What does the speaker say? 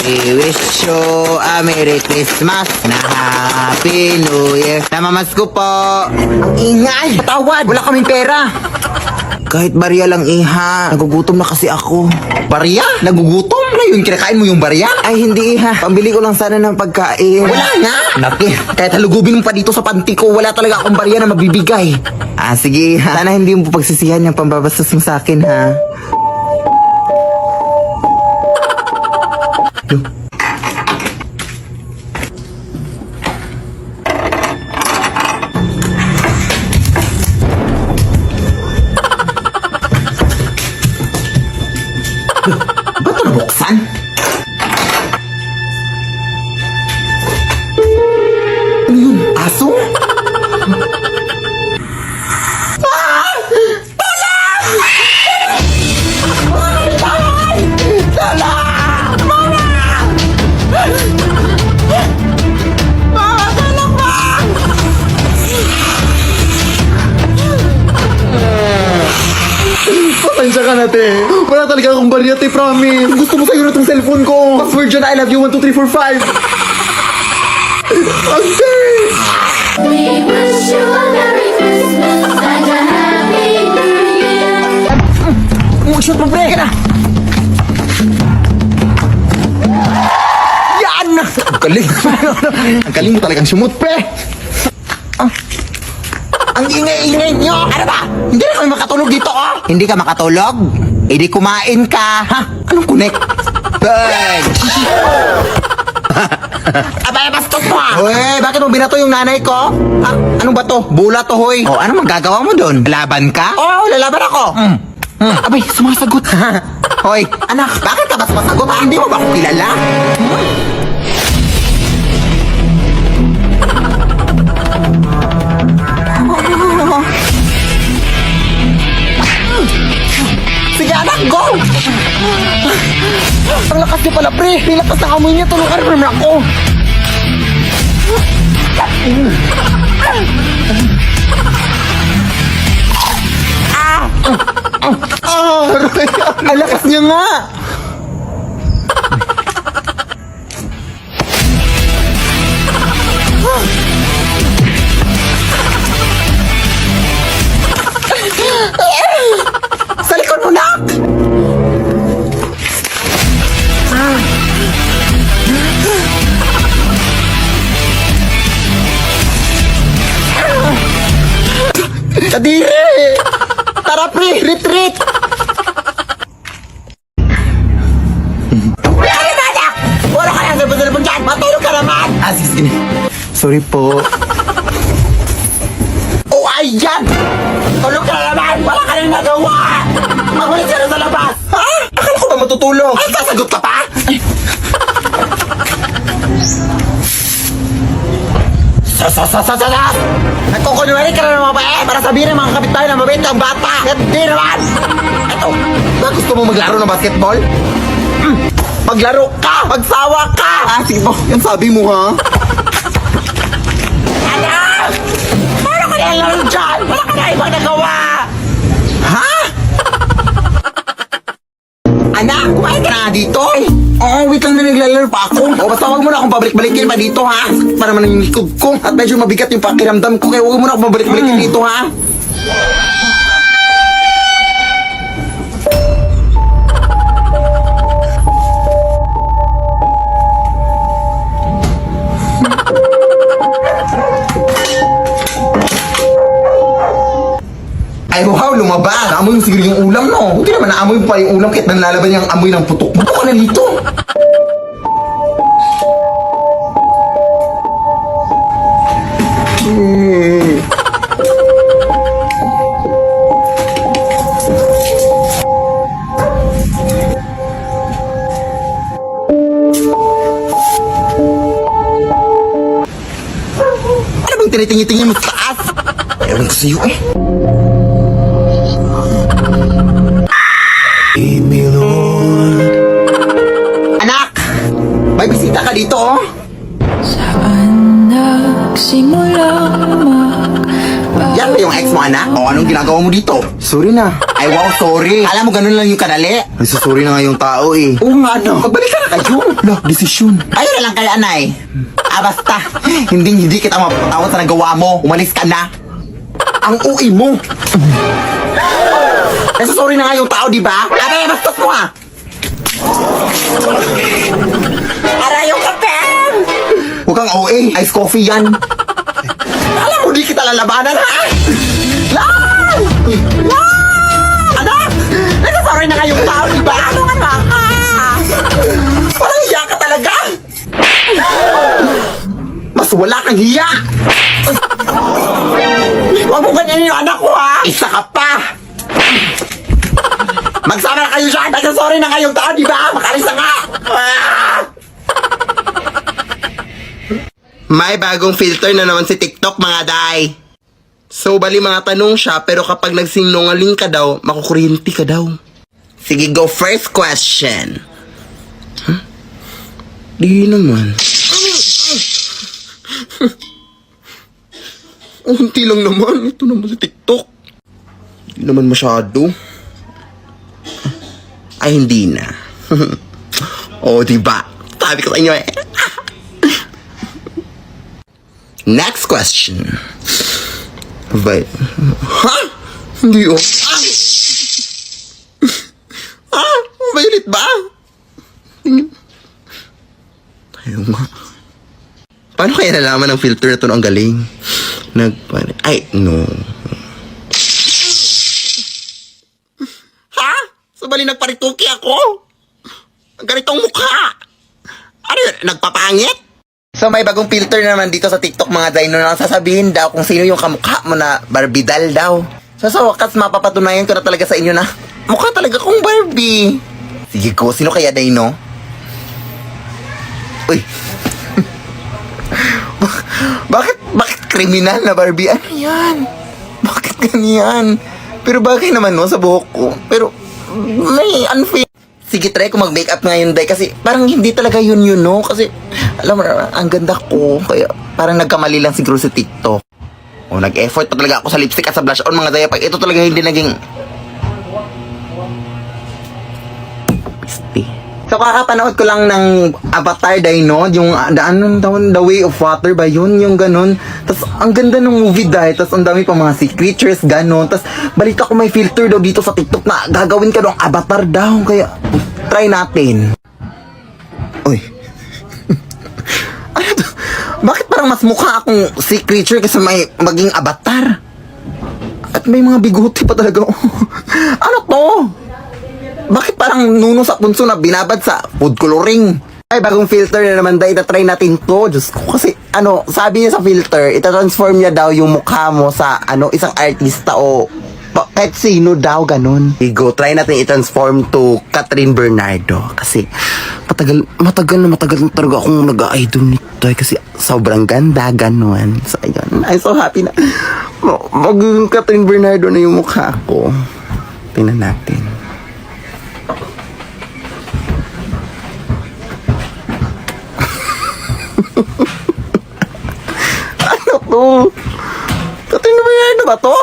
We wish you a Merry Christmas na Happy New Year. Namamasko po. Ang ingay. Patawad. Wala kaming pera. Kahit barya lang, iha. Nagugutom na kasi ako. Barya? Nagugutom? Na yun, kinakain mo yung barya? Ay, hindi, iha. Pambili ko lang sana ng pagkain. Wala nga. Naki, kahit halugubin mo pa dito sa panty ko, wala talaga akong barya na mabibigay. Sige, iha. Sana hindi mo pagsisihan yung pambabastos mo sa akin, ha? Ba't ito nabuksan? Ano yun? Aso? Pasensya ka na, te. Wala talaga akong barya, te, promise. Gusto mo sa'yo na itong cellphone ko. Password dyan, I love you, 1, 2, 3, 4, 5. Ante! We wish you a Merry Christmas and a Happy New Year. Shoot mo, pre! Ka na! Yan! Ang galing! Ang galing mo talagang sumut, pre! Ang ingay-ingay nyo! Ano ba? Hindi na kami makatulog dito, oh! Hindi ka makatulog? Eh di kumain ka! Ha? Anong connect? Bang! Abay, bastos mo ah! Uy, bakit mo binato yung nanay ko? Ha? Ano ba to? Bula to, hoy! O, ano magagawa mo doon? Lalaban ka? Oo, lalaban ako! Abay, sumasagot! Hoy, anak, bakit ka ba sumasagot? Hindi mo ba ako kilala? Sige anak, go! Ang lakas niya pala, pre! Ang lakas ng amoy niya, tulungan rin naman ako! Ang lakas niya nga! Sa likod mo, nak! Kadiri! Tara, pre! Retreat! Ano ba, nak? Wala ka lang nabadalabang dyan! Matulog ka naman! Sige. Sorry po. Oh, ayan! Tulog ka na naman! Wala ka nang nagawa! Magulit ka na sa labas! Ha? Akala ko ba matutulog? Ay, sasagot ka pa? Ay. Sasasasasas! Nagkukunwari ka na ng mga bae para sabihin ng mga kapitbahay na mabait ang bata! Hindi naman! Ito, ba gusto mo maglaro ng basketball? Maglaro ka! Magsawa ka! Sige po, yan sabi mo ha? Anak! Paano ka nilalaro dyan? Wala ka na ibang nagawa! Ha? Anak, kumain ka na dito? Oo, wait lang na naglalaro pa ako. O, basta huwag mo na akong pabalik-balikin pa dito, ha? Para man yung likod ko. At medyo mabigat yung pakiramdam ko. Kaya huwag mo na akong pabalik-balikin dito, ha? Ay, wow, lumabas. Naamoy mo siguro yung ulam, no? Hindi naman naamoy mo pa yung ulam kahit nanlalaban yung amoy ng putok. Putok ka na dito. Ano bang tinitingin-tingin mo sa taas? Ewan ko sa'yo eh. Anak! May bisita ka dito, oh! Saan nagsimula Yan ba yung ex mo, anak? O anong ginagawa mo dito? Sorry na. Ay, wow, sorry. Alam mo, ganun lang yung kadali. Ay, sorry na nga yung tao eh. Oo nga, no. Magbalik ka na kayo. Lah, desisyon. Ayun na lang kay Anay. Basta. Hindi kita mapatawad sa nagawa mo. Umalis ka na. Ang uwi mo. Kasi sorry na nga yung tao, di ba? Aray, bastos mo ah. Aray, yung kape! Huwag kang OA. Ice coffee yan. Alam mo, di kita lalabanan, ha? Lan! Lan! Anak! Kasi sorry na nga yung tao, di ba? Ano nga ka? Parang hiya ka talaga. Mas wala kang hiya. Huwag mo ganyan yung anak ko, ha? Isa ka pa. Magsama na kayo siya. Kasi sorry na nga yung tao, di ba? Makalis na nga. Ah! May bagong filter na naman si TikTok, mga day. So, bali mga tanong siya, pero kapag nagsinungaling ka daw, makukuryente ka daw. Sige, go first question. Huh? Di naman. Unti lang naman. Ito naman si TikTok. Di naman masyado. Ay, hindi na. Oh, diba? Sabi ko sa inyo eh. Next question. Ha? Hindi oh. Violet ba? Ayaw nga. Paano kaya nalaman ng filter na ito ang galing? Ay, no. Ha? So bali nagparituki ako? Ang ganitong mukha. Ano yun? Nagpapangit? So may bagong filter naman dito sa TikTok, mga Dino, na sasabihin daw kung sino yung kamukha mo na Barbidal daw. So sa wakas mapapatunayan ko na talaga sa inyo na mukha talaga kong Barbie. Sige ko, sino kaya Dino? Uy. Bakit kriminal na Barbie? Ano yan? Bakit ganyan? Pero bagay naman no sa buhok ko. Pero may unfair. Sige, try ko mag-makeup ngayon, day. Kasi parang hindi talaga yun, no? Kasi, alam mo, ang ganda ko. Kaya parang nagkamali lang siguro sa TikTok. O, nag-effort pa talaga ako sa lipstick at sa blush on, mga day. Pag ito talaga hindi naging... Pisti. So, kakapanood ko lang ng Avatar, day, no? Yung, The Way of Water ba yun? Yung ganun. Tapos, ang ganda ng movie, day. Tapos, ang dami pa mga sea creatures, ganun. Tapos, balita ko may filter daw dito sa TikTok na gagawin ka daw ang Avatar daw. Kaya, try natin. Uy. Ano to? Bakit parang mas mukha akong sea creature kasi may maging Avatar? At may mga bigote pa talaga. Ano to? Bakit parang nuno sa punso na binabad sa food coloring? Ay, bagong filter na naman dahil try natin to. Diyos ko, kasi sabi niya sa filter, itatransform niya daw yung mukha mo sa isang artista o kahit sino daw, ganun. Go, try natin i-transform to Catherine Bernardo. Kasi matagal na talaga akong nag-idol nito. Kasi sobrang ganda, ganun. So, ayun. I'm so happy na maging Catherine Bernardo na yung mukha ko. Tingnan natin. Ano to? Catherine Bernardo ba to?